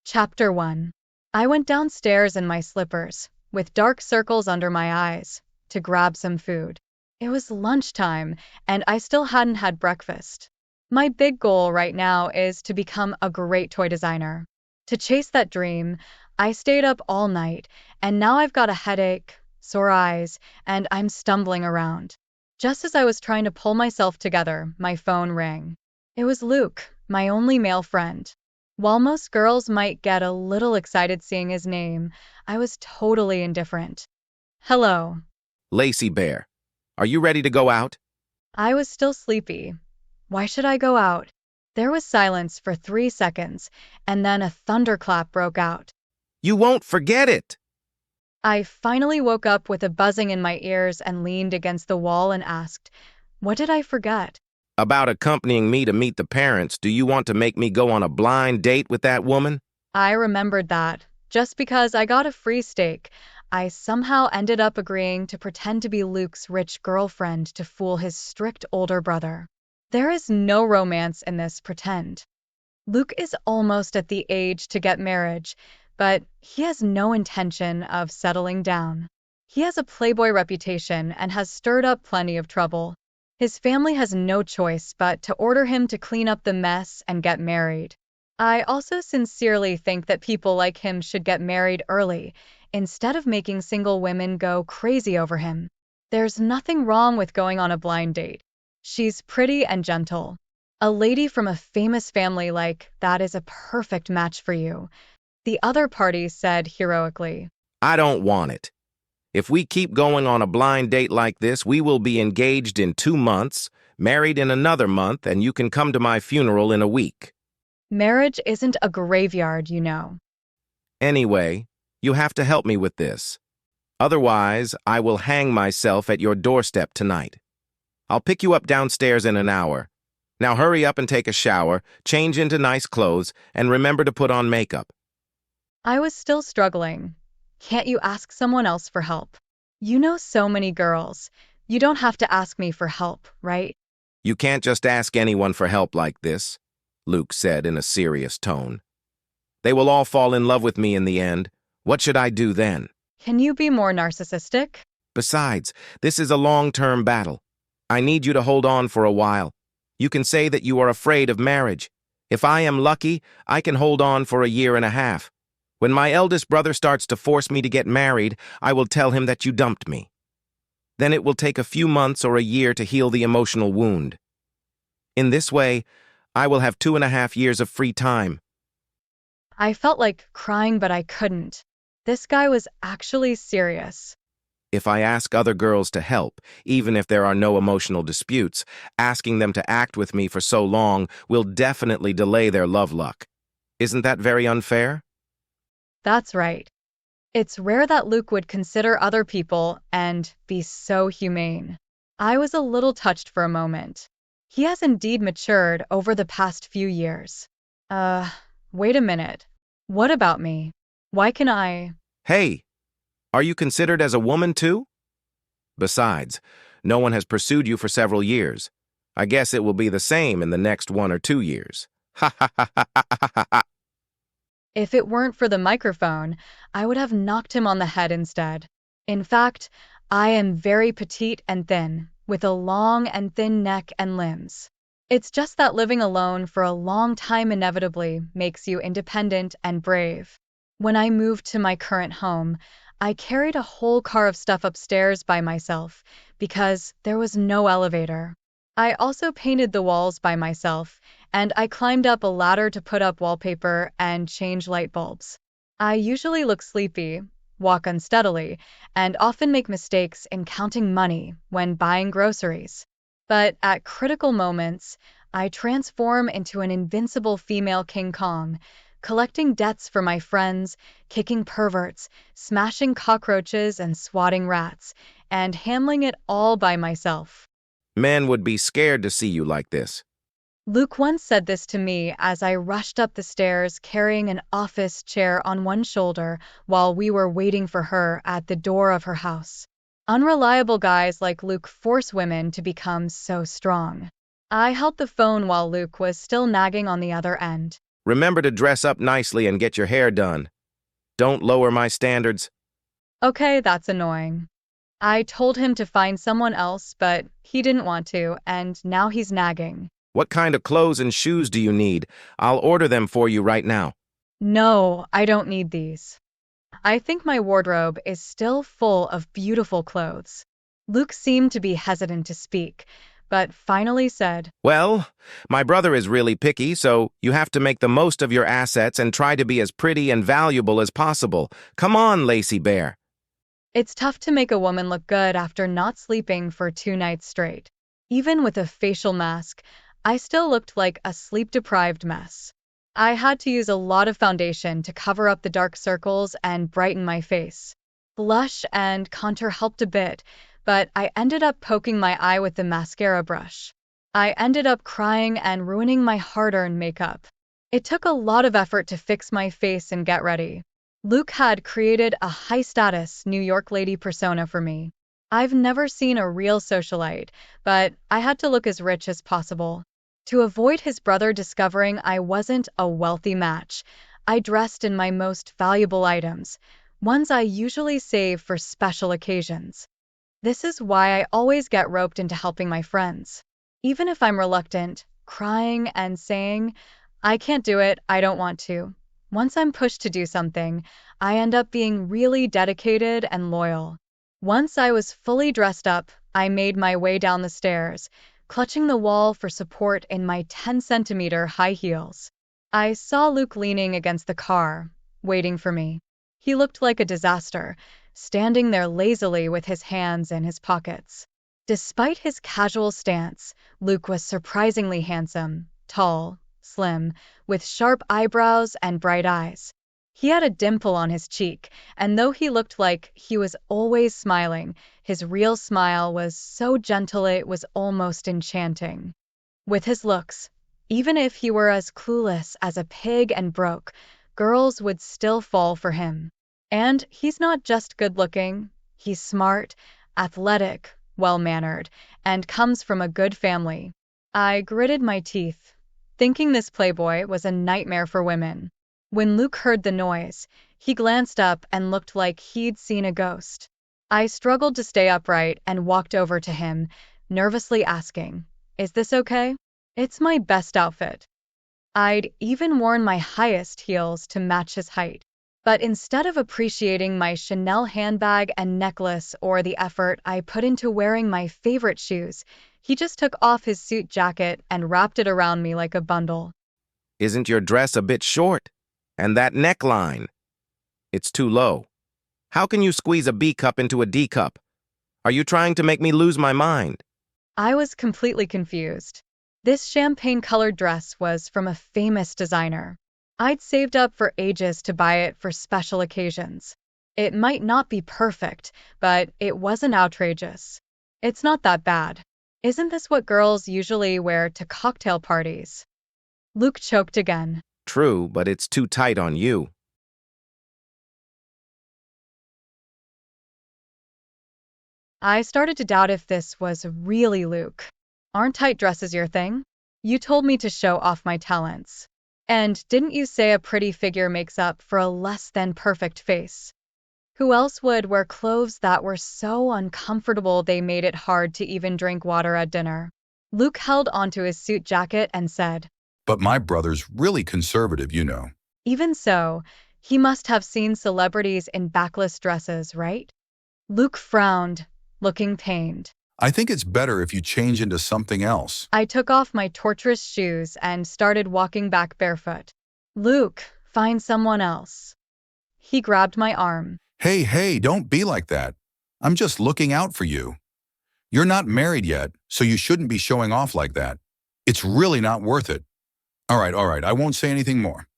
Chapter 1. I went downstairs in my slippers, with dark circles under my eyes, to grab some food. It was lunchtime, and I still hadn't had breakfast. My big goal right now is to become a great toy designer. To chase that dream, I stayed up all night, and now I've got a headache, sore eyes, and I'm stumbling around. Just as I was trying to pull myself together, my phone rang. It was Luke, my only male friend. While most girls might get a little excited seeing his name, I was totally indifferent. Hello. Lacy Bear, are you ready to go out? I was still sleepy. Why should I go out? There was silence for 3 seconds, and then a thunderclap broke out. You won't forget it! I finally woke up with a buzzing in my ears and leaned against the wall and asked, what did I forget? About accompanying me to meet the parents, do you want to make me go on a blind date with that woman? I remembered that. Just because I got a free steak, I somehow ended up agreeing to pretend to be Luke's rich girlfriend to fool his strict older brother. There is no romance in this pretend. Luke is almost at the age to get marriage, but he has no intention of settling down. He has a playboy reputation and has stirred up plenty of trouble. His family has no choice but to order him to clean up the mess and get married. I also sincerely think that people like him should get married early, instead of making single women go crazy over him. There's nothing wrong with going on a blind date. She's pretty and gentle. A lady from a famous family like that is a perfect match for you, the other party said heroically. I don't want it. If we keep going on a blind date like this, we will be engaged in 2 months, married in another month, and you can come to my funeral in a week. Marriage isn't a graveyard, you know. Anyway, you have to help me with this. Otherwise, I will hang myself at your doorstep tonight. I'll pick you up downstairs in an hour. Now hurry up and take a shower, change into nice clothes, and remember to put on makeup. I was still struggling. Can't you ask someone else for help? You know so many girls. You don't have to ask me for help, right? You can't just ask anyone for help like this, Luke said in a serious tone. They will all fall in love with me in the end. What should I do then? Can you be more narcissistic? Besides, this is a long-term battle. I need you to hold on for a while. You can say that you are afraid of marriage. If I am lucky, I can hold on for a year and a half. When my eldest brother starts to force me to get married, I will tell him that you dumped me. Then it will take a few months or a year to heal the emotional wound. In this way, I will have 2.5 years of free time. I felt like crying, but I couldn't. This guy was actually serious. If I ask other girls to help, even if there are no emotional disputes, asking them to act with me for so long will definitely delay their love luck. Isn't that very unfair? That's right. It's rare that Luke would consider other people and be so humane. I was a little touched for a moment. He has indeed matured over the past few years. Wait a minute. What about me? Why can I? Hey, are you considered as a woman too? Besides, no one has pursued you for several years. I guess it will be the same in the next 1 or 2 years. Ha ha ha ha ha ha ha. If it weren't for the microphone, I would have knocked him on the head instead. In fact, I am very petite and thin, with a long and thin neck and limbs. It's just that living alone for a long time inevitably makes you independent and brave. When I moved to my current home, I carried a whole car of stuff upstairs by myself because there was no elevator. I also painted the walls by myself, and I climbed up a ladder to put up wallpaper and change light bulbs. I usually look sleepy, walk unsteadily, and often make mistakes in counting money when buying groceries. But at critical moments, I transform into an invincible female King Kong, collecting debts for my friends, kicking perverts, smashing cockroaches and swatting rats, and handling it all by myself. Men would be scared to see you like this. Luke once said this to me as I rushed up the stairs carrying an office chair on one shoulder while we were waiting for her at the door of her house. Unreliable guys like Luke force women to become so strong. I held the phone while Luke was still nagging on the other end. Remember to dress up nicely and get your hair done. Don't lower my standards. Okay, that's annoying. I told him to find someone else, but he didn't want to, and now he's nagging. What kind of clothes and shoes do you need? I'll order them for you right now. No, I don't need these. I think my wardrobe is still full of beautiful clothes. Luke seemed to be hesitant to speak, but finally said, Well, my brother is really picky, so you have to make the most of your assets and try to be as pretty and valuable as possible. Come on, Lacy Bear. It's tough to make a woman look good after not sleeping for 2 nights straight. Even with a facial mask, I still looked like a sleep-deprived mess. I had to use a lot of foundation to cover up the dark circles and brighten my face. Blush and contour helped a bit, but I ended up poking my eye with the mascara brush. I ended up crying and ruining my hard-earned makeup. It took a lot of effort to fix my face and get ready. Luke had created a high-status New York lady persona for me. I've never seen a real socialite, but I had to look as rich as possible. To avoid his brother discovering I wasn't a wealthy match, I dressed in my most valuable items, ones I usually save for special occasions. This is why I always get roped into helping my friends. Even if I'm reluctant, crying and saying, I can't do it, I don't want to. Once I'm pushed to do something, I end up being really dedicated and loyal. Once I was fully dressed up, I made my way down the stairs, clutching the wall for support in my 10-centimeter high heels. I saw Luke leaning against the car, waiting for me. He looked like a disaster, standing there lazily with his hands in his pockets. Despite his casual stance, Luke was surprisingly handsome, tall, slim, with sharp eyebrows and bright eyes. He had a dimple on his cheek, and though he looked like he was always smiling, his real smile was so gentle it was almost enchanting. With his looks, even if he were as clueless as a pig and broke, girls would still fall for him. And he's not just good-looking, he's smart, athletic, well-mannered, and comes from a good family. I gritted my teeth, thinking this playboy was a nightmare for women. When Luke heard the noise, he glanced up and looked like he'd seen a ghost. I struggled to stay upright and walked over to him, nervously asking, Is this okay? It's my best outfit. I'd even worn my highest heels to match his height. But instead of appreciating my Chanel handbag and necklace or the effort I put into wearing my favorite shoes, he just took off his suit jacket and wrapped it around me like a bundle. Isn't your dress a bit short? And that neckline? It's too low. How can you squeeze a B cup into a D cup? Are you trying to make me lose my mind? I was completely confused. This champagne-colored dress was from a famous designer. I'd saved up for ages to buy it for special occasions. It might not be perfect, but it wasn't outrageous. It's not that bad. Isn't this what girls usually wear to cocktail parties? Luke choked again. True, but it's too tight on you. I started to doubt if this was really Luke. Aren't tight dresses your thing? You told me to show off my talents. And didn't you say a pretty figure makes up for a less than perfect face? Who else would wear clothes that were so uncomfortable they made it hard to even drink water at dinner? Luke held onto his suit jacket and said, But my brother's really conservative, you know. Even so, he must have seen celebrities in backless dresses, right? Luke frowned, looking pained. I think it's better if you change into something else. I took off my torturous shoes and started walking back barefoot. Luke, find someone else. He grabbed my arm. Hey, don't be like that. I'm just looking out for you. You're not married yet, so you shouldn't be showing off like that. It's really not worth it. All right, I won't say anything more.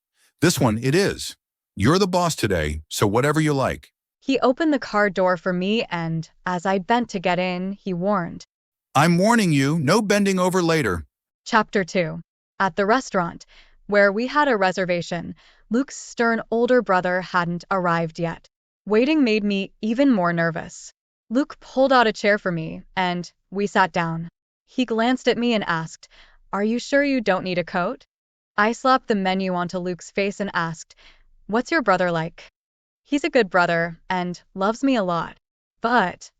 This one, it is. You're the boss today, so whatever you like. He opened the car door for me and, as I bent to get in, he warned. I'm warning you, no bending over later. Chapter 2. At the restaurant, where we had a reservation, Luke's stern older brother hadn't arrived yet. Waiting made me even more nervous. Luke pulled out a chair for me, and we sat down. He glanced at me and asked, Are you sure you don't need a coat? I slapped the menu onto Luke's face and asked, "What's your brother like?" "He's a good brother and loves me a lot. But,"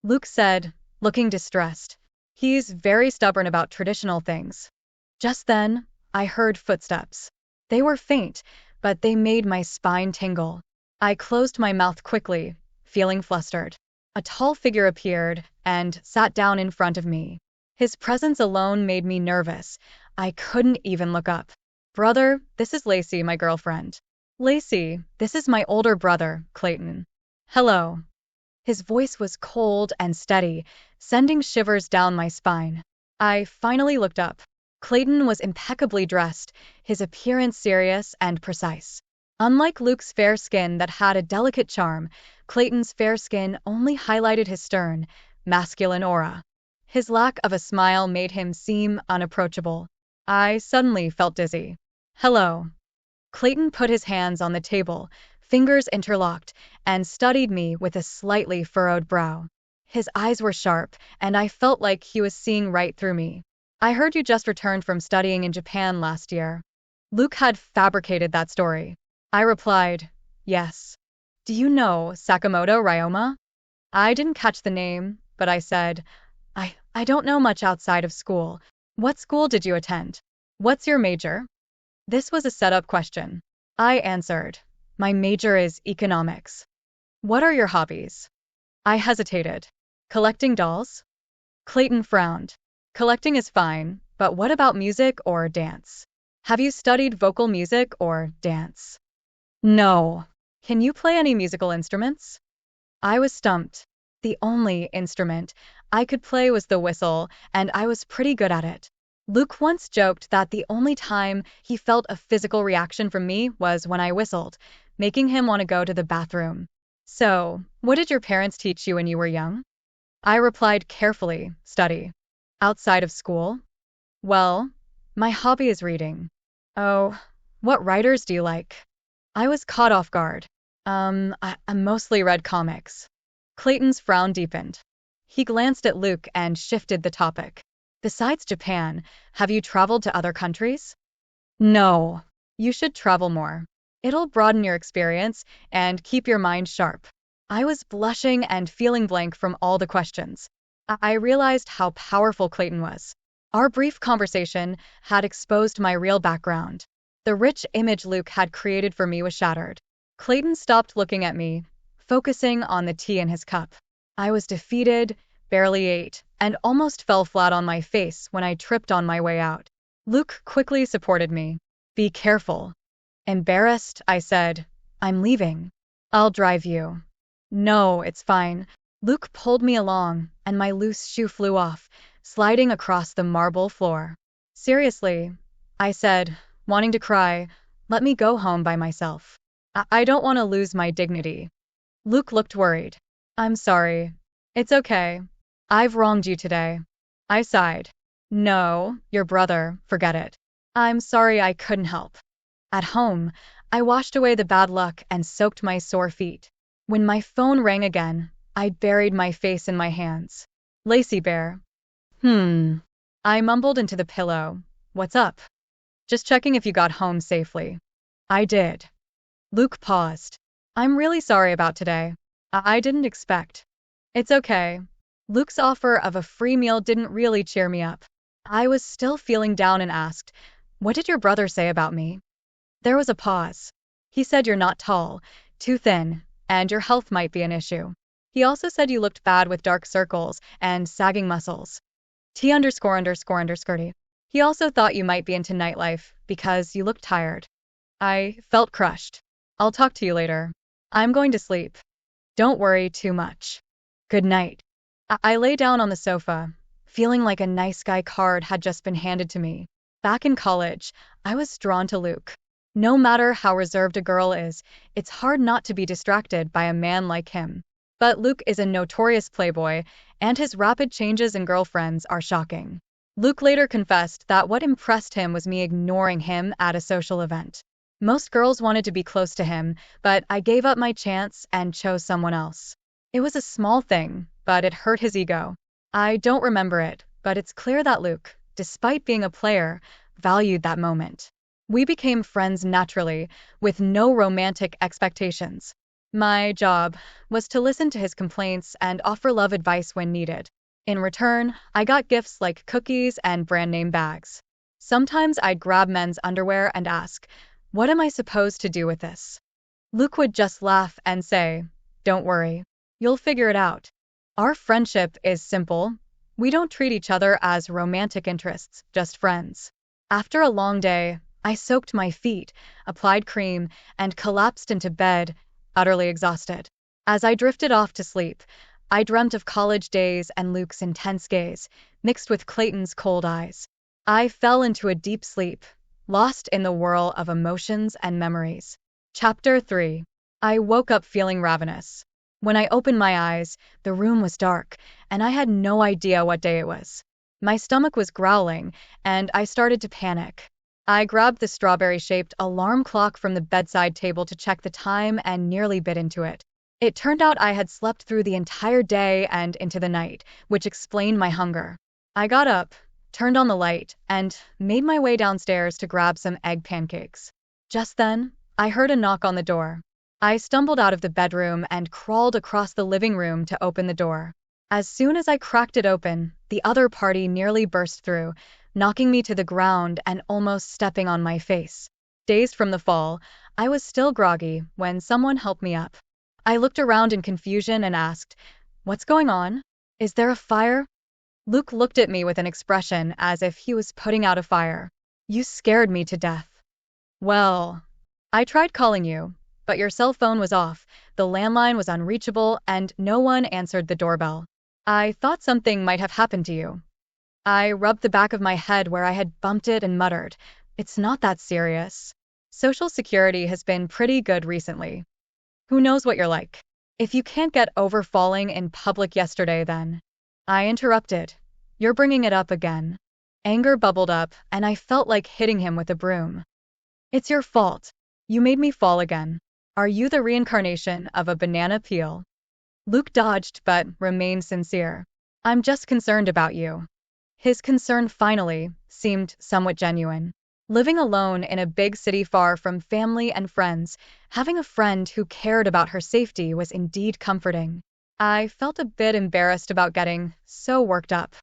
Luke said, looking distressed, "he's very stubborn about traditional things." Just then, I heard footsteps. They were faint, but they made my spine tingle. I closed my mouth quickly, feeling flustered. A tall figure appeared and sat down in front of me. His presence alone made me nervous. I couldn't even look up. "Brother, this is Lacey, my girlfriend." "Lacey, this is my older brother, Clayton." "Hello." His voice was cold and steady, sending shivers down my spine. I finally looked up. Clayton was impeccably dressed, his appearance serious and precise. Unlike Luke's fair skin that had a delicate charm, Clayton's fair skin only highlighted his stern, masculine aura. His lack of a smile made him seem unapproachable. I suddenly felt dizzy. "Hello." Clayton put his hands on the table, fingers interlocked, and studied me with a slightly furrowed brow. His eyes were sharp, and I felt like he was seeing right through me. "I heard you just returned from studying in Japan last year." Luke had fabricated that story. I replied, "Yes." "Do you know Sakamoto Ryoma?" I didn't catch the name, but I said, I don't know much outside of school. What school did you attend? What's your major?" This was a setup question. I answered, "My major is economics." "What are your hobbies?" I hesitated. "Collecting dolls?" Clayton frowned. "Collecting is fine, but what about music or dance? Have you studied vocal music or dance?" "No." "Can you play any musical instruments?" I was stumped. The only instrument I could play was the whistle, and I was pretty good at it. Luke once joked that the only time he felt a physical reaction from me was when I whistled, making him want to go to the bathroom. "So, what did your parents teach you when you were young?" I replied carefully, "Study." "Outside of school?" "Well, my hobby is reading." "Oh, what writers do you like?" I was caught off guard. I mostly read comics." Clayton's frown deepened. He glanced at Luke and shifted the topic. "Besides Japan, have you traveled to other countries?" "No." "You should travel more. It'll broaden your experience and keep your mind sharp." I was blushing and feeling blank from all the questions. I realized how powerful Clayton was. Our brief conversation had exposed my real background. The rich image Luke had created for me was shattered. Clayton stopped looking at me, focusing on the tea in his cup. I was defeated, barely ate, and almost fell flat on my face when I tripped on my way out. Luke quickly supported me. "Be careful." Embarrassed, I said, "I'm leaving." "I'll drive you." "No, it's fine." Luke pulled me along, and my loose shoe flew off, sliding across the marble floor. "Seriously," I said, wanting to cry, "let me go home by myself. I don't want to lose my dignity." Luke looked worried. "I'm sorry." "It's okay. I've wronged you today." I sighed. "No, your brother, forget it." "I'm sorry I couldn't help." At home, I washed away the bad luck and soaked my sore feet. When my phone rang again, I buried my face in my hands. "Lacey Bear." I mumbled into the pillow. "What's up?" "Just checking if you got home safely." "I did." Luke paused. "I'm really sorry about today. I didn't expect." "It's okay." Luke's offer of a free meal didn't really cheer me up. I was still feeling down and asked, "What did your brother say about me?" There was a pause. "He said you're not tall, too thin, and your health might be an issue. He also said you looked bad with dark circles and sagging muscles. T______. He also thought you might be into nightlife because you looked tired." I felt crushed. "I'll talk to you later. I'm going to sleep. Don't worry too much. Good night." I lay down on the sofa, feeling like a nice guy card had just been handed to me. Back in college, I was drawn to Luke. No matter how reserved a girl is, it's hard not to be distracted by a man like him. But Luke is a notorious playboy, and his rapid changes in girlfriends are shocking. Luke later confessed that what impressed him was me ignoring him at a social event. Most girls wanted to be close to him, but I gave up my chance and chose someone else. It was a small thing, but it hurt his ego. I don't remember it, but it's clear that Luke, despite being a player, valued that moment. We became friends naturally, with no romantic expectations. My job was to listen to his complaints and offer love advice when needed. In return, I got gifts like cookies and brand name bags. Sometimes I'd grab men's underwear and ask, "What am I supposed to do with this?" Luke would just laugh and say, "Don't worry, you'll figure it out." Our friendship is simple. We don't treat each other as romantic interests, just friends. After a long day, I soaked my feet, applied cream, and collapsed into bed, utterly exhausted. As I drifted off to sleep, I dreamt of college days and Luke's intense gaze, mixed with Clayton's cold eyes. I fell into a deep sleep, lost in the whirl of emotions and memories. Chapter 3. I woke up feeling ravenous. When I opened my eyes, the room was dark, and I had no idea what day it was. My stomach was growling, and I started to panic. I grabbed the strawberry-shaped alarm clock from the bedside table to check the time and nearly bit into it. It turned out I had slept through the entire day and into the night, which explained my hunger. I got up, turned on the light, and made my way downstairs to grab some egg pancakes. Just then, I heard a knock on the door. I stumbled out of the bedroom and crawled across the living room to open the door. As soon as I cracked it open, the other party nearly burst through, knocking me to the ground and almost stepping on my face. Dazed from the fall, I was still groggy when someone helped me up. I looked around in confusion and asked, "What's going on? Is there a fire?" Luke looked at me with an expression as if he was putting out a fire. "You scared me to death." "Well, I tried calling you, but your cell phone was off, the landline was unreachable, and no one answered the doorbell. I thought something might have happened to you." I rubbed the back of my head where I had bumped it and muttered, "It's not that serious. Social Security has been pretty good recently. Who knows what you're like? If you can't get over falling in public yesterday, then." I interrupted. "You're bringing it up again." Anger bubbled up, and I felt like hitting him with a broom. "It's your fault. You made me fall again. Are you the reincarnation of a banana peel?" Luke dodged but remained sincere. "I'm just concerned about you." His concern finally seemed somewhat genuine. Living alone in a big city far from family and friends, having a friend who cared about her safety was indeed comforting. I felt a bit embarrassed about getting so worked up.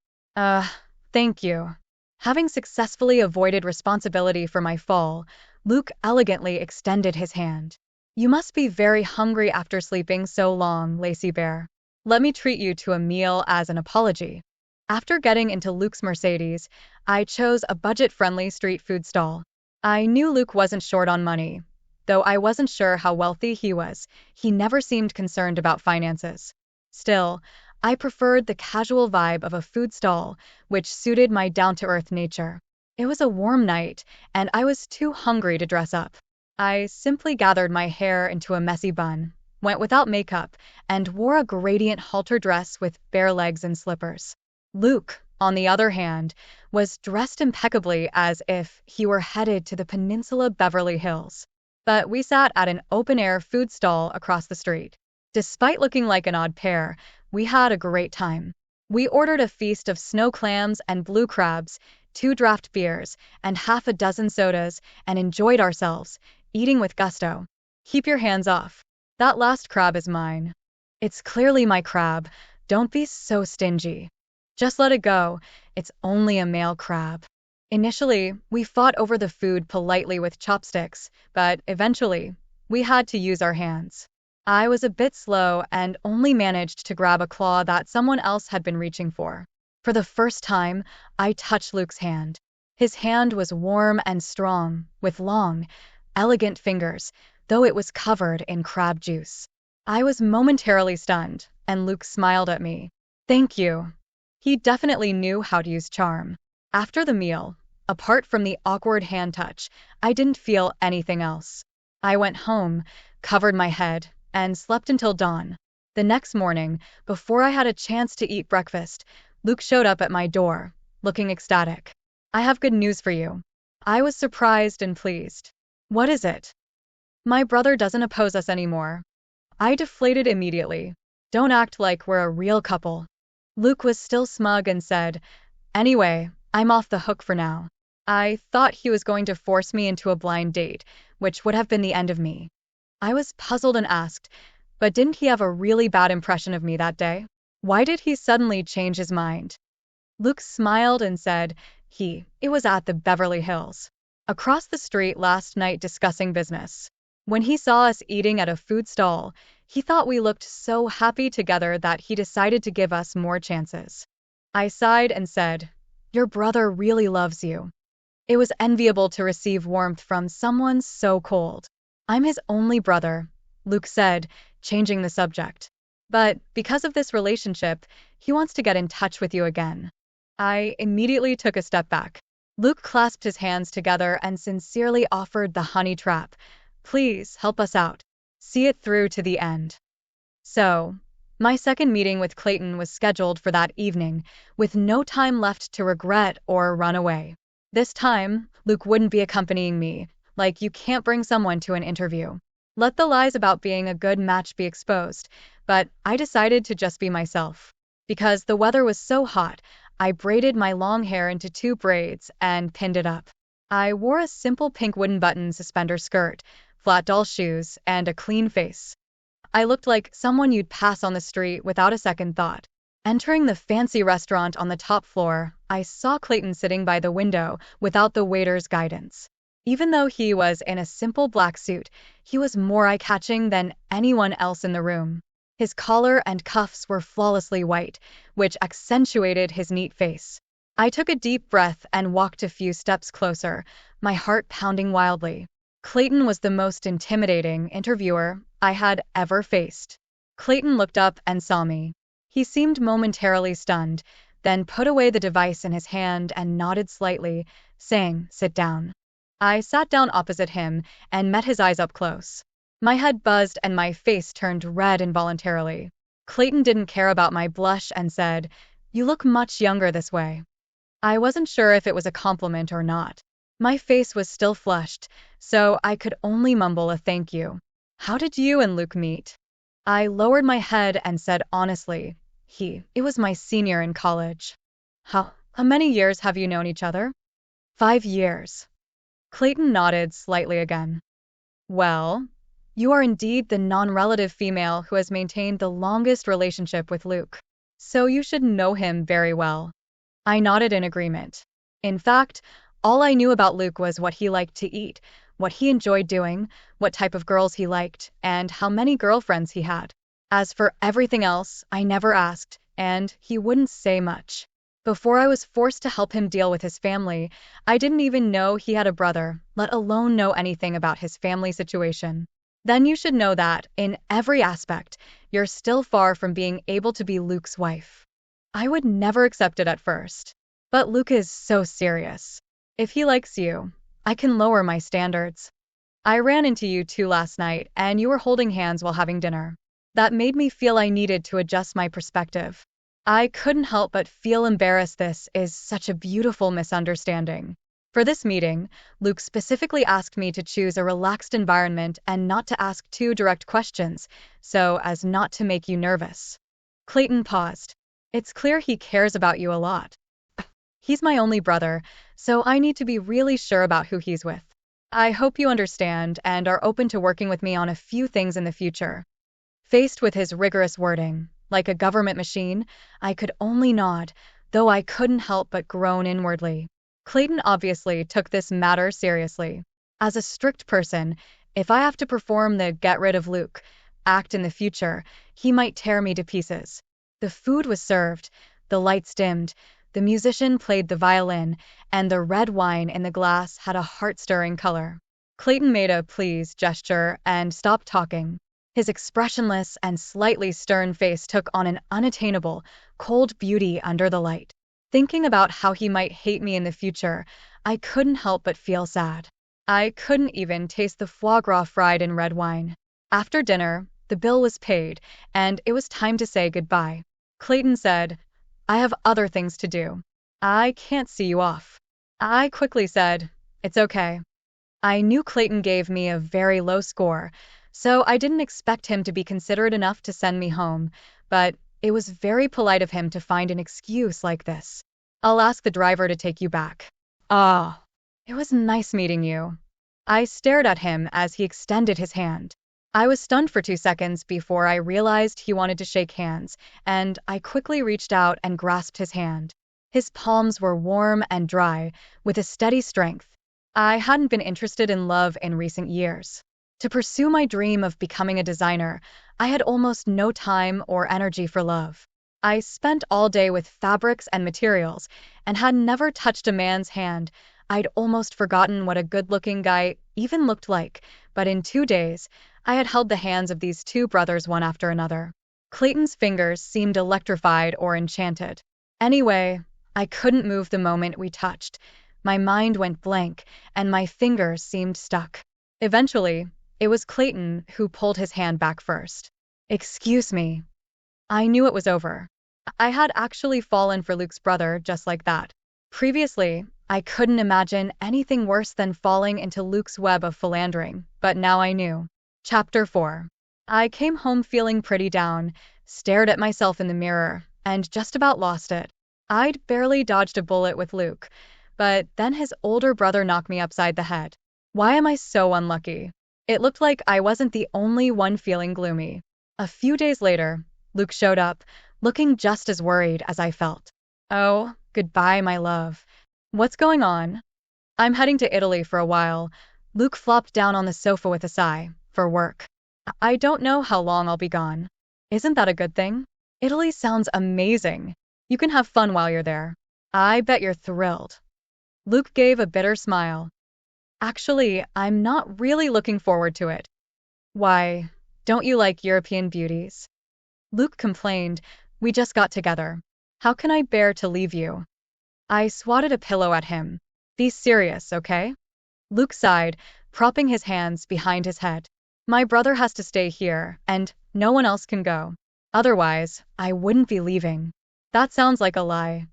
Thank you." Having successfully avoided responsibility for my fall, Luke elegantly extended his hand. "You must be very hungry after sleeping so long, Lacy Bear. Let me treat you to a meal as an apology." After getting into Luke's Mercedes, I chose a budget-friendly street food stall. I knew Luke wasn't short on money. Though I wasn't sure how wealthy he was, he never seemed concerned about finances. Still, I preferred the casual vibe of a food stall, which suited my down-to-earth nature. It was a warm night, and I was too hungry to dress up. I simply gathered my hair into a messy bun, went without makeup, and wore a gradient halter dress with bare legs and slippers. Luke, on the other hand, was dressed impeccably as if he were headed to the Peninsula Beverly Hills. But we sat at an open-air food stall across the street. Despite looking like an odd pair, we had a great time. We ordered a feast of snow clams and blue crabs, 2 draft beers, and half a dozen sodas, and enjoyed ourselves, eating with gusto. "Keep your hands off. That last crab is mine." "It's clearly my crab. Don't be so stingy." "Just let it go. It's only a male crab." Initially, we fought over the food politely with chopsticks, but eventually, we had to use our hands. I was a bit slow and only managed to grab a claw that someone else had been reaching for. For the first time, I touched Luke's hand. His hand was warm and strong, with long, elegant fingers, though it was covered in crab juice. I was momentarily stunned, and Luke smiled at me. "Thank you." He definitely knew how to use charm. After the meal, apart from the awkward hand touch, I didn't feel anything else. I went home, covered my head, and slept until dawn. The next morning, before I had a chance to eat breakfast, Luke showed up at my door, looking ecstatic. "I have good news for you." I was surprised and pleased. "What is it?" "My brother doesn't oppose us anymore." I deflated immediately. "Don't act like we're a real couple." Luke was still smug and said, "Anyway, I'm off the hook for now." I thought he was going to force me into a blind date, which would have been the end of me. I was puzzled and asked, but didn't he have a really bad impression of me that day? Why did he suddenly change his mind? Luke smiled and said it was at the Beverly Hills, across the street last night discussing business. When he saw us eating at a food stall, he thought we looked so happy together that he decided to give us more chances. I sighed and said, "Your brother really loves you." It was enviable to receive warmth from someone so cold. "I'm his only brother," Luke said, changing the subject. "But because of this relationship, he wants to get in touch with you again." I immediately took a step back. Luke clasped his hands together and sincerely offered the honey trap. "Please help us out. See it through to the end." So, my second meeting with Clayton was scheduled for that evening, with no time left to regret or run away. This time, Luke wouldn't be accompanying me, like you can't bring someone to an interview. Let the lies about being a good match be exposed, but I decided to just be myself. Because the weather was so hot, I braided my long hair into 2 braids and pinned it up. I wore a simple pink wooden button suspender skirt, flat doll shoes, and a clean face. I looked like someone you'd pass on the street without a second thought. Entering the fancy restaurant on the top floor, I saw Clayton sitting by the window without the waiter's guidance. Even though he was in a simple black suit, he was more eye-catching than anyone else in the room. His collar and cuffs were flawlessly white, which accentuated his neat face. I took a deep breath and walked a few steps closer, my heart pounding wildly. Clayton was the most intimidating interviewer I had ever faced. Clayton looked up and saw me. He seemed momentarily stunned, then put away the device in his hand and nodded slightly, saying, "Sit down." I sat down opposite him and met his eyes up close. My head buzzed and my face turned red involuntarily. Clayton didn't care about my blush and said, "You look much younger this way." I wasn't sure if it was a compliment or not. My face was still flushed, so I could only mumble a thank you. "How did you and Luke meet?" I lowered my head and said honestly, it was my senior in college." How many years have you known each other?" 5 years. Clayton nodded slightly again. "Well, you are indeed the non-relative female who has maintained the longest relationship with Luke. So you should know him very well." I nodded in agreement. In fact, all I knew about Luke was what he liked to eat, what he enjoyed doing, what type of girls he liked, and how many girlfriends he had. As for everything else, I never asked, and he wouldn't say much. Before I was forced to help him deal with his family, I didn't even know he had a brother, let alone know anything about his family situation. Then you should know that, in every aspect, you're still far from being able to be Luke's wife. I would never accept it at first. But Luke is so serious. If he likes you, I can lower my standards. I ran into you 2 last night, and you were holding hands while having dinner. That made me feel I needed to adjust my perspective. I couldn't help but feel embarrassed. This is such a beautiful misunderstanding. For this meeting, Luke specifically asked me to choose a relaxed environment and not to ask too direct questions, so as not to make you nervous. Clayton paused. It's clear he cares about you a lot. He's my only brother, so I need to be really sure about who he's with. I hope you understand and are open to working with me on a few things in the future. Faced with his rigorous wording, like a government machine, I could only nod, though I couldn't help but groan inwardly. Clayton obviously took this matter seriously. As a strict person, if I have to perform the get rid of Luke act in the future, he might tear me to pieces. The food was served, the lights dimmed, the musician played the violin, and the red wine in the glass had a heart-stirring color. Clayton made a please gesture and stopped talking. His expressionless and slightly stern face took on an unattainable, cold beauty under the light. Thinking about how he might hate me in the future, I couldn't help but feel sad. I couldn't even taste the foie gras fried in red wine. After dinner, the bill was paid, and it was time to say goodbye. Clayton said, "I have other things to do. I can't see you off." I quickly said, "It's okay." I knew Clayton gave me a very low score, so I didn't expect him to be considerate enough to send me home, but it was very polite of him to find an excuse like this. "I'll ask the driver to take you back." Ah. It was nice meeting you. I stared at him as he extended his hand. I was stunned for 2 seconds before I realized he wanted to shake hands, and I quickly reached out and grasped his hand. His palms were warm and dry, with a steady strength. I hadn't been interested in love in recent years. To pursue my dream of becoming a designer, I had almost no time or energy for love. I spent all day with fabrics and materials, and had never touched a man's hand. I'd almost forgotten what a good-looking guy even looked like, but in 2 days, I had held the hands of these two brothers one after another. Clayton's fingers seemed electrified or enchanted. Anyway, I couldn't move the moment we touched. My mind went blank, and my fingers seemed stuck. Eventually, it was Clayton who pulled his hand back first. "Excuse me." I knew it was over. I had actually fallen for Luke's brother just like that. Previously, I couldn't imagine anything worse than falling into Luke's web of philandering, but now I knew. Chapter 4. I came home feeling pretty down, stared at myself in the mirror, and just about lost it. I'd barely dodged a bullet with Luke, but then his older brother knocked me upside the head. Why am I so unlucky? It looked like I wasn't the only one feeling gloomy. A few days later, Luke showed up, looking just as worried as I felt. "Oh, goodbye, my love. What's going on?" "I'm heading to Italy for a while." Luke flopped down on the sofa with a sigh. "For work. I don't know how long I'll be gone." "Isn't that a good thing? Italy sounds amazing. You can have fun while you're there." "I bet you're thrilled." Luke gave a bitter smile. "Actually, I'm not really looking forward to it." "Why, don't you like European beauties?" Luke complained. "We just got together. How can I bear to leave you?" I swatted a pillow at him. "Be serious, okay?" Luke sighed, propping his hands behind his head. "My brother has to stay here, and no one else can go. Otherwise, I wouldn't be leaving." "That sounds like a lie."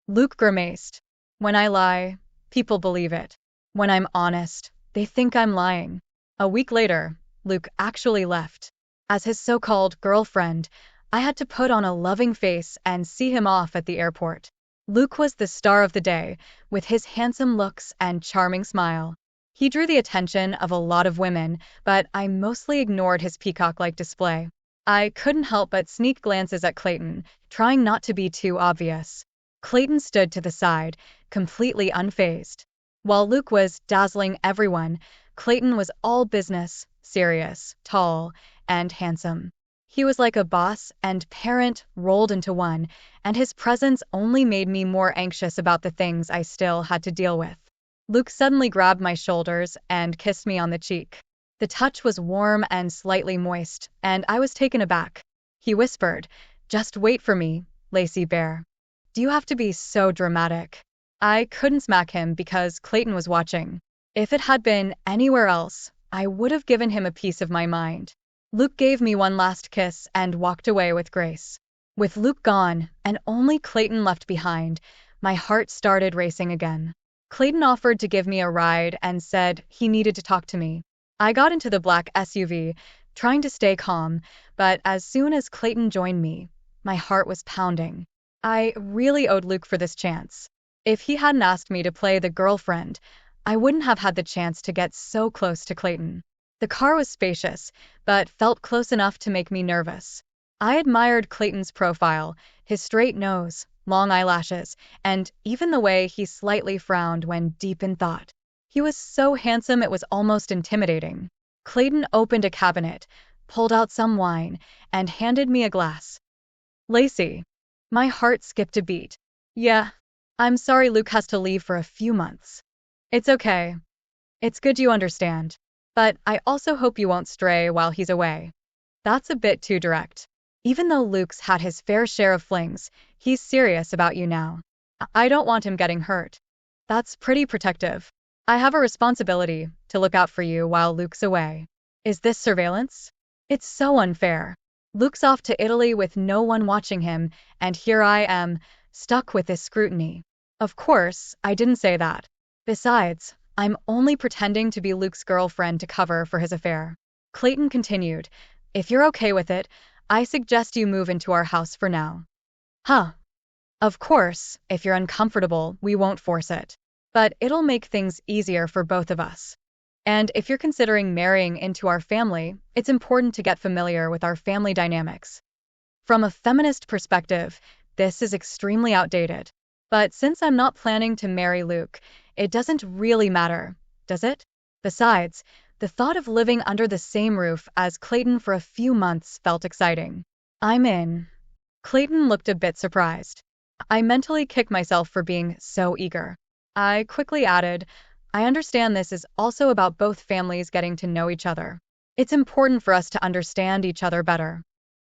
Luke grimaced. "When I lie, people believe it. When I'm honest, they think I'm lying." A week later, Luke actually left. As his so-called girlfriend, I had to put on a loving face and see him off at the airport. Luke was the star of the day, with his handsome looks and charming smile. He drew the attention of a lot of women, but I mostly ignored his peacock-like display. I couldn't help but sneak glances at Clayton, trying not to be too obvious. Clayton stood to the side, completely unfazed. While Luke was dazzling everyone, Clayton was all business, serious, tall, and handsome. He was like a boss and parent rolled into one, and his presence only made me more anxious about the things I still had to deal with. Luke suddenly grabbed my shoulders and kissed me on the cheek. The touch was warm and slightly moist, and I was taken aback. He whispered, "Just wait for me, Lacey Bear." "Do you have to be so dramatic?" I couldn't smack him because Clayton was watching. If it had been anywhere else, I would have given him a piece of my mind. Luke gave me one last kiss and walked away with grace. With Luke gone, and only Clayton left behind, my heart started racing again. Clayton offered to give me a ride and said he needed to talk to me. I got into the black SUV, trying to stay calm, but as soon as Clayton joined me, my heart was pounding. I really owed Luke for this chance. If he hadn't asked me to play the girlfriend, I wouldn't have had the chance to get so close to Clayton. The car was spacious, but felt close enough to make me nervous. I admired Clayton's profile, his straight nose, long eyelashes, and even the way he slightly frowned when deep in thought. He was so handsome it was almost intimidating. Clayton opened a cabinet, pulled out some wine, and handed me a glass. "Lacey." My heart skipped a beat. "Yeah. I'm sorry Luke has to leave for a few months." "It's okay. It's good you understand. But I also hope you won't stray while he's away." That's a bit too direct. Even though Luke's had his fair share of flings, he's serious about you now. I don't want him getting hurt. That's pretty protective. I have a responsibility to look out for you while Luke's away. Is this surveillance? It's so unfair. Luke's off to Italy with no one watching him, and here I am, stuck with this scrutiny. Of course, I didn't say that. Besides, I'm only pretending to be Luke's girlfriend to cover for his affair. Clayton continued, "If you're okay with it, I suggest you move into our house for now." "Huh. Of course, if you're uncomfortable, we won't force it." but it'll make things easier for both of us. And if you're considering marrying into our family, it's important to get familiar with our family dynamics. From a feminist perspective, this is extremely outdated. But since I'm not planning to marry Luke, it doesn't really matter, does it? Besides, the thought of living under the same roof as Clayton for a few months felt exciting. I'm in. Clayton looked a bit surprised. I mentally kicked myself for being so eager. I quickly added, I understand this is also about both families getting to know each other. It's important for us to understand each other better.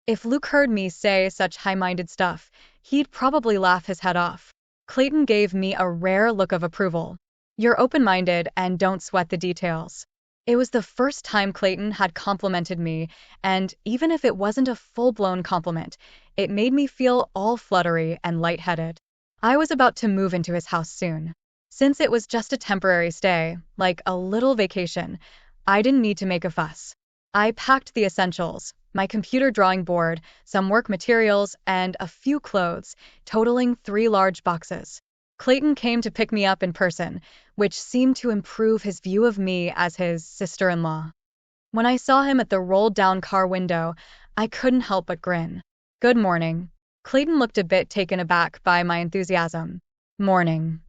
If Luke heard me say such high-minded stuff, he'd probably laugh his head off. Clayton gave me a rare look of approval. You're open-minded and don't sweat the details. It was the first time Clayton had complimented me, and even if it wasn't a full-blown compliment, it made me feel all fluttery and lightheaded. I was about to move into his house soon. Since it was just a temporary stay, like a little vacation, I didn't need to make a fuss. I packed the essentials, my computer drawing board, some work materials, and a few clothes, totaling 3 large boxes. Clayton came to pick me up in person, which seemed to improve his view of me as his sister-in-law. When I saw him at the rolled-down car window, I couldn't help but grin. Good morning. Clayton looked a bit taken aback by my enthusiasm. Morning.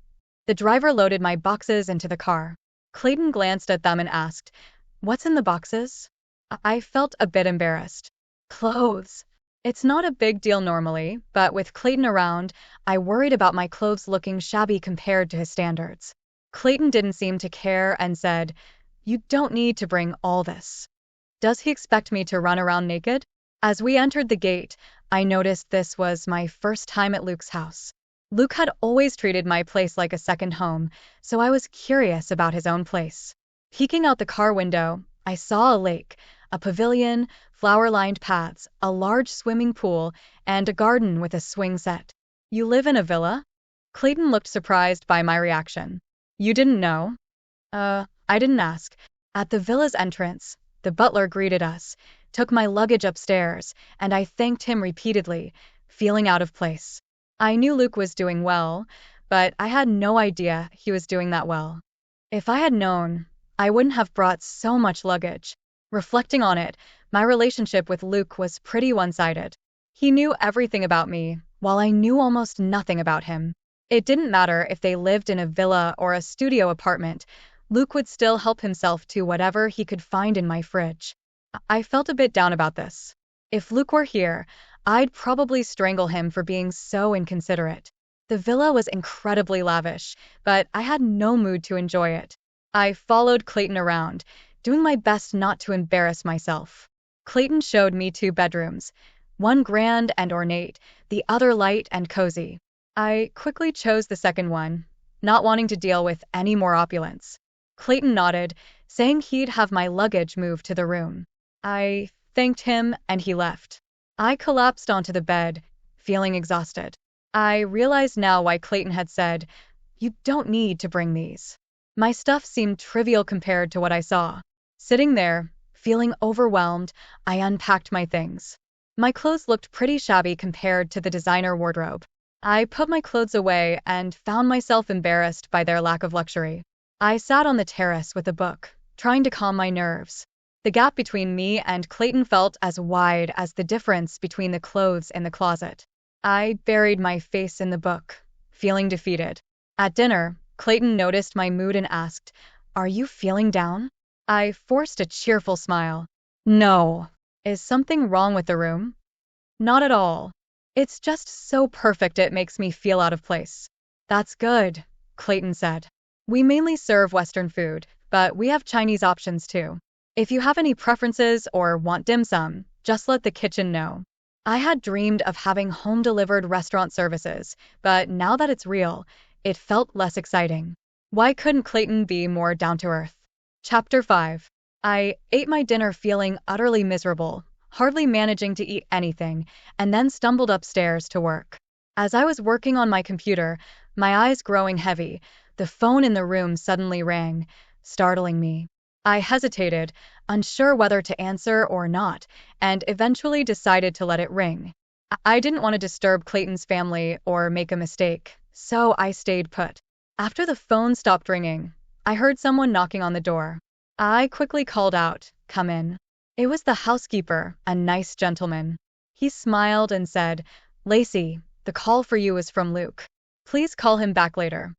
The driver loaded my boxes into the car. Clayton glanced at them and asked, What's in the boxes? I felt a bit embarrassed. Clothes. It's not a big deal normally, but with Clayton around, I worried about my clothes looking shabby compared to his standards. Clayton didn't seem to care and said, You don't need to bring all this. Does he expect me to run around naked? As we entered the gate, I noticed this was my first time at Luke's house. Luke had always treated my place like a second home, so I was curious about his own place. Peeking out the car window, I saw a lake, a pavilion, flower-lined paths, a large swimming pool, and a garden with a swing set. You live in a villa? Clayton looked surprised by my reaction. You didn't know? I didn't ask. At the villa's entrance, the butler greeted us, took my luggage upstairs, and I thanked him repeatedly, feeling out of place. I knew Luke was doing well, but I had no idea he was doing that well. If I had known, I wouldn't have brought so much luggage. Reflecting on it, my relationship with Luke was pretty one-sided. He knew everything about me, while I knew almost nothing about him. It didn't matter if they lived in a villa or a studio apartment, Luke would still help himself to whatever he could find in my fridge. I felt a bit down about this. If Luke were here, I'd probably strangle him for being so inconsiderate. The villa was incredibly lavish, but I had no mood to enjoy it. I followed Clayton around, doing my best not to embarrass myself. Clayton showed me 2 bedrooms, one grand and ornate, the other light and cozy. I quickly chose the second one, not wanting to deal with any more opulence. Clayton nodded, saying he'd have my luggage moved to the room. I thanked him and he left. I collapsed onto the bed, feeling exhausted. I realized now why Clayton had said, You don't need to bring these. My stuff seemed trivial compared to what I saw. Sitting there, feeling overwhelmed, I unpacked my things. My clothes looked pretty shabby compared to the designer wardrobe. I put my clothes away and found myself embarrassed by their lack of luxury. I sat on the terrace with a book, trying to calm my nerves. The gap between me and Clayton felt as wide as the difference between the clothes in the closet. I buried my face in the book, feeling defeated. At dinner, Clayton noticed my mood and asked, Are you feeling down? I forced a cheerful smile. No. Is something wrong with the room? Not at all. It's just so perfect it makes me feel out of place. That's good, Clayton said. We mainly serve Western food, but we have Chinese options too. If you have any preferences or want dim sum, just let the kitchen know. I had dreamed of having home-delivered restaurant services, but now that it's real, it felt less exciting. Why couldn't Clayton be more down-to-earth? Chapter 5. I ate my dinner feeling utterly miserable, hardly managing to eat anything, and then stumbled upstairs to work. As I was working on my computer, my eyes growing heavy, the phone in the room suddenly rang, startling me. I hesitated, unsure whether to answer or not, and eventually decided to let it ring. I didn't want to disturb Clayton's family or make a mistake, so I stayed put. After the phone stopped ringing, I heard someone knocking on the door. I quickly called out, "Come in." It was the housekeeper, a nice gentleman. He smiled and said, "Lacey, the call for you is from Luke. Please call him back later."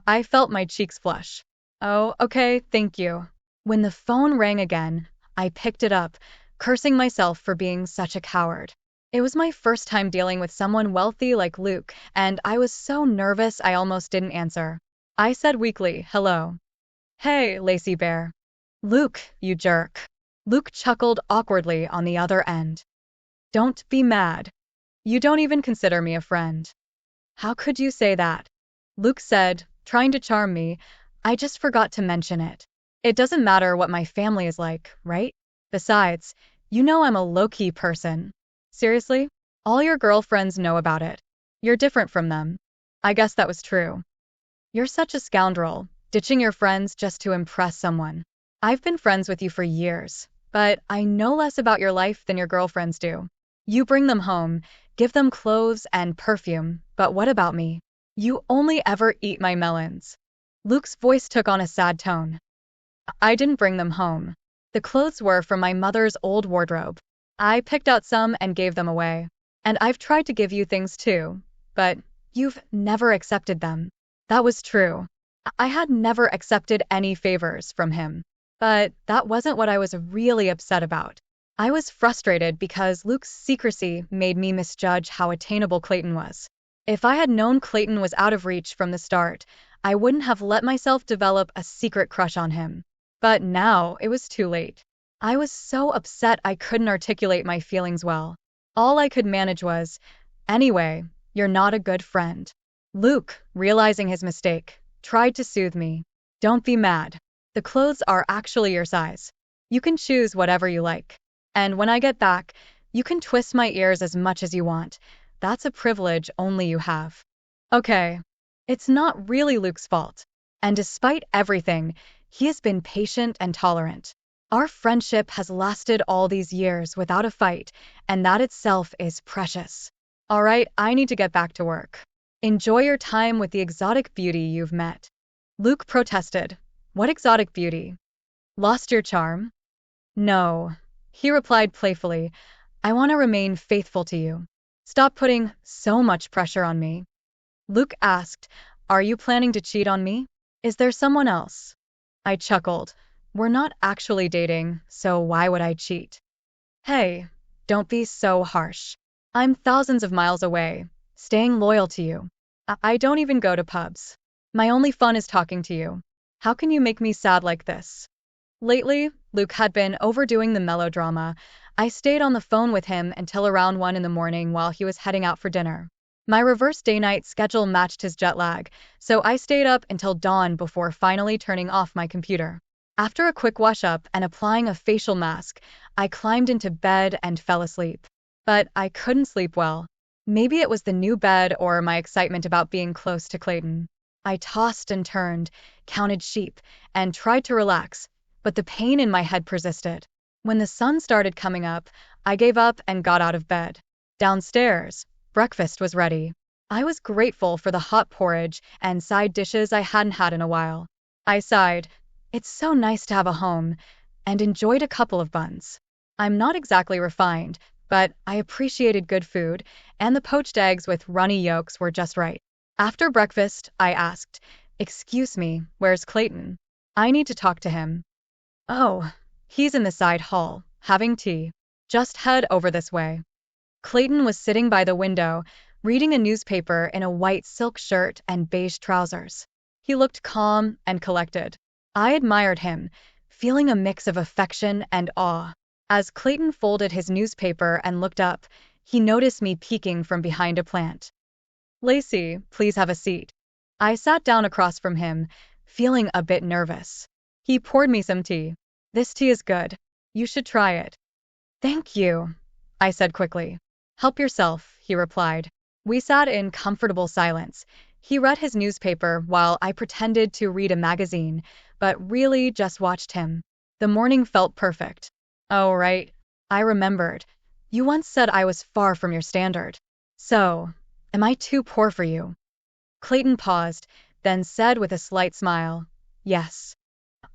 I felt my cheeks flush. "Oh, okay, thank you." When the phone rang again, I picked it up, cursing myself for being such a coward. It was my first time dealing with someone wealthy like Luke, and I was so nervous I almost didn't answer. I said weakly, "Hello." "Hey, Lacey Bear." "Luke, you jerk." Luke chuckled awkwardly on the other end. "Don't be mad. You don't even consider me a friend." "How could you say that?" Luke said, trying to charm me. "I just forgot to mention it. It doesn't matter what my family is like, right? Besides, you know I'm a low-key person." "Seriously? All your girlfriends know about it. You're different from them." I guess that was true. "You're such a scoundrel, ditching your friends just to impress someone. I've been friends with you for years, but I know less about your life than your girlfriends do. You bring them home, give them clothes and perfume, but what about me? You only ever eat my melons." Luke's voice took on a sad tone. "I didn't bring them home. The clothes were from my mother's old wardrobe. I picked out some and gave them away. And I've tried to give you things too, but you've never accepted them." That was true. I had never accepted any favors from him. But that wasn't what I was really upset about. I was frustrated because Luke's secrecy made me misjudge how attainable Clayton was. If I had known Clayton was out of reach from the start, I wouldn't have let myself develop a secret crush on him. But now it was too late. I was so upset I couldn't articulate my feelings well. All I could manage was, "Anyway, you're not a good friend." Luke, realizing his mistake, tried to soothe me. "Don't be mad. The clothes are actually your size. You can choose whatever you like. And when I get back, you can twist my ears as much as you want. That's a privilege only you have." Okay. It's not really Luke's fault. And despite everything, he has been patient and tolerant. Our friendship has lasted all these years without a fight, and that itself is precious. All right, I need to get back to work. Enjoy your time with the exotic beauty you've met. Luke protested. "What exotic beauty? Lost your charm?" "No," he replied playfully. "I want to remain faithful to you. Stop putting so much pressure on me." Luke asked, "Are you planning to cheat on me? Is there someone else?" I chuckled. "We're not actually dating, so why would I cheat?" "Hey, don't be so harsh. I'm thousands of miles away, staying loyal to you. I don't even go to pubs. My only fun is talking to you. How can you make me sad like this?" Lately, Luke had been overdoing the melodrama. I stayed on the phone with him until around 1 in the morning while he was heading out for dinner. My reverse day-night schedule matched his jet lag, so I stayed up until dawn before finally turning off my computer. After a quick wash-up and applying a facial mask, I climbed into bed and fell asleep. But I couldn't sleep well. Maybe it was the new bed or my excitement about being close to Clayton. I tossed and turned, counted sheep, and tried to relax, but the pain in my head persisted. When the sun started coming up, I gave up and got out of bed. Downstairs, breakfast was ready. I was grateful for the hot porridge and side dishes I hadn't had in a while. I sighed. It's so nice to have a home, and enjoyed a couple of buns. I'm not exactly refined, but I appreciated good food, and the poached eggs with runny yolks were just right. After breakfast, I asked, "Excuse me, where's Clayton? I need to talk to him." "Oh, he's in the side hall, having tea. Just head over this way." Clayton was sitting by the window, reading a newspaper in a white silk shirt and beige trousers. He looked calm and collected. I admired him, feeling a mix of affection and awe. As Clayton folded his newspaper and looked up, he noticed me peeking from behind a plant. "Lacey, please have a seat." I sat down across from him, feeling a bit nervous. He poured me some tea. "This tea is good. You should try it." "Thank you," I said quickly. "Help yourself," he replied. We sat in comfortable silence. He read his newspaper while I pretended to read a magazine, but really just watched him. The morning felt perfect. "Oh, right. I remembered. You once said I was far from your standard. So, am I too poor for you?" Clayton paused, then said with a slight smile, "Yes."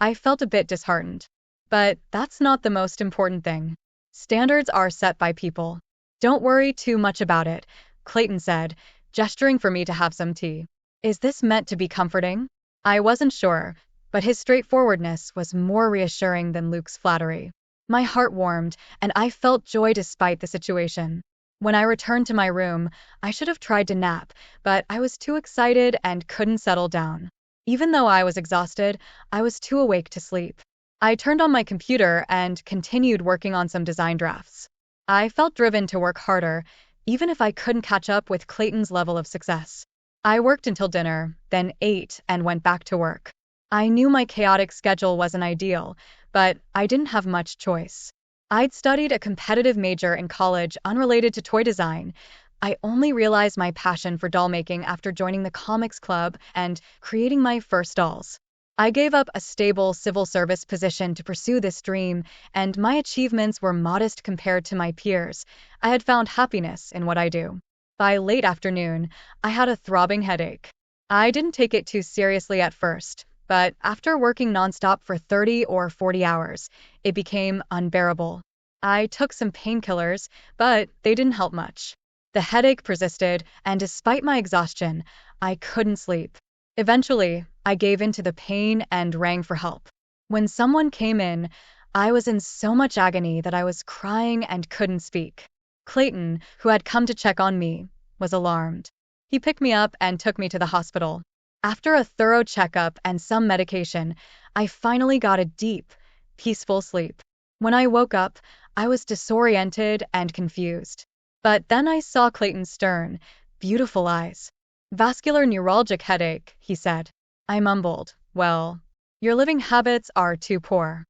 I felt a bit disheartened. But that's not the most important thing. Standards are set by people. "Don't worry too much about it," Clayton said, gesturing for me to have some tea. Is this meant to be comforting? I wasn't sure, but his straightforwardness was more reassuring than Luke's flattery. My heart warmed, and I felt joy despite the situation. When I returned to my room, I should have tried to nap, but I was too excited and couldn't settle down. Even though I was exhausted, I was too awake to sleep. I turned on my computer and continued working on some design drafts. I felt driven to work harder, even if I couldn't catch up with Clayton's level of success. I worked until dinner, then ate and went back to work. I knew my chaotic schedule wasn't ideal, but I didn't have much choice. I'd studied a competitive major in college unrelated to toy design. I only realized my passion for doll making after joining the comics club and creating my first dolls. I gave up a stable civil service position to pursue this dream, and my achievements were modest compared to my peers. I had found happiness in what I do. By late afternoon, I had a throbbing headache. I didn't take it too seriously at first, but after working nonstop for 30 or 40 hours, it became unbearable. I took some painkillers, but they didn't help much. The headache persisted, and despite my exhaustion, I couldn't sleep. Eventually, I gave in to the pain and rang for help. When someone came in, I was in so much agony that I was crying and couldn't speak. Clayton, who had come to check on me, was alarmed. He picked me up and took me to the hospital. After a thorough checkup and some medication, I finally got a deep, peaceful sleep. When I woke up, I was disoriented and confused. But then I saw Clayton's stern, beautiful eyes. "Vascular neuralgic headache," he said. I mumbled, "Well, your living habits are too poor."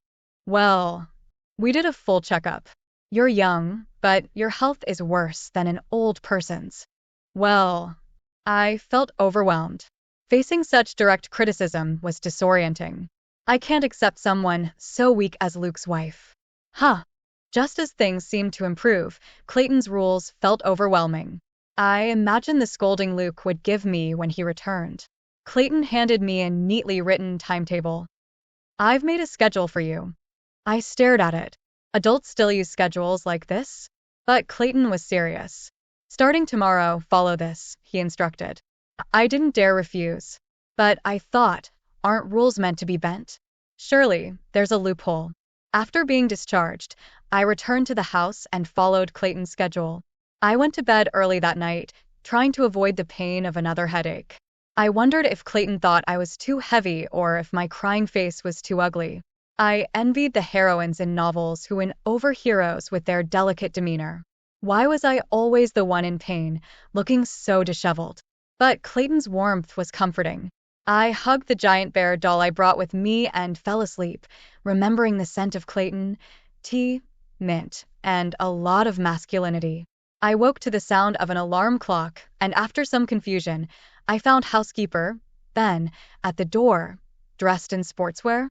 "Well, we did a full checkup. You're young, but your health is worse than an old person's." Well, I felt overwhelmed. Facing such direct criticism was disorienting. I can't accept someone so weak as Luke's wife. Huh. Just as things seemed to improve, Clayton's rules felt overwhelming. I imagined the scolding Luke would give me when he returned. Clayton handed me a neatly written timetable. "I've made a schedule for you." I stared at it. Adults still use schedules like this? But Clayton was serious. "Starting tomorrow, follow this," he instructed. I didn't dare refuse. But I thought, aren't rules meant to be bent? Surely, there's a loophole. After being discharged, I returned to the house and followed Clayton's schedule. I went to bed early that night, trying to avoid the pain of another headache. I wondered if Clayton thought I was too heavy or if my crying face was too ugly. I envied the heroines in novels who win over heroes with their delicate demeanor. Why was I always the one in pain, looking so disheveled? But Clayton's warmth was comforting. I hugged the giant bear doll I brought with me and fell asleep, remembering the scent of Clayton, tea, mint, and a lot of masculinity. I woke to the sound of an alarm clock, and after some confusion, I found housekeeper Ben at the door, dressed in sportswear.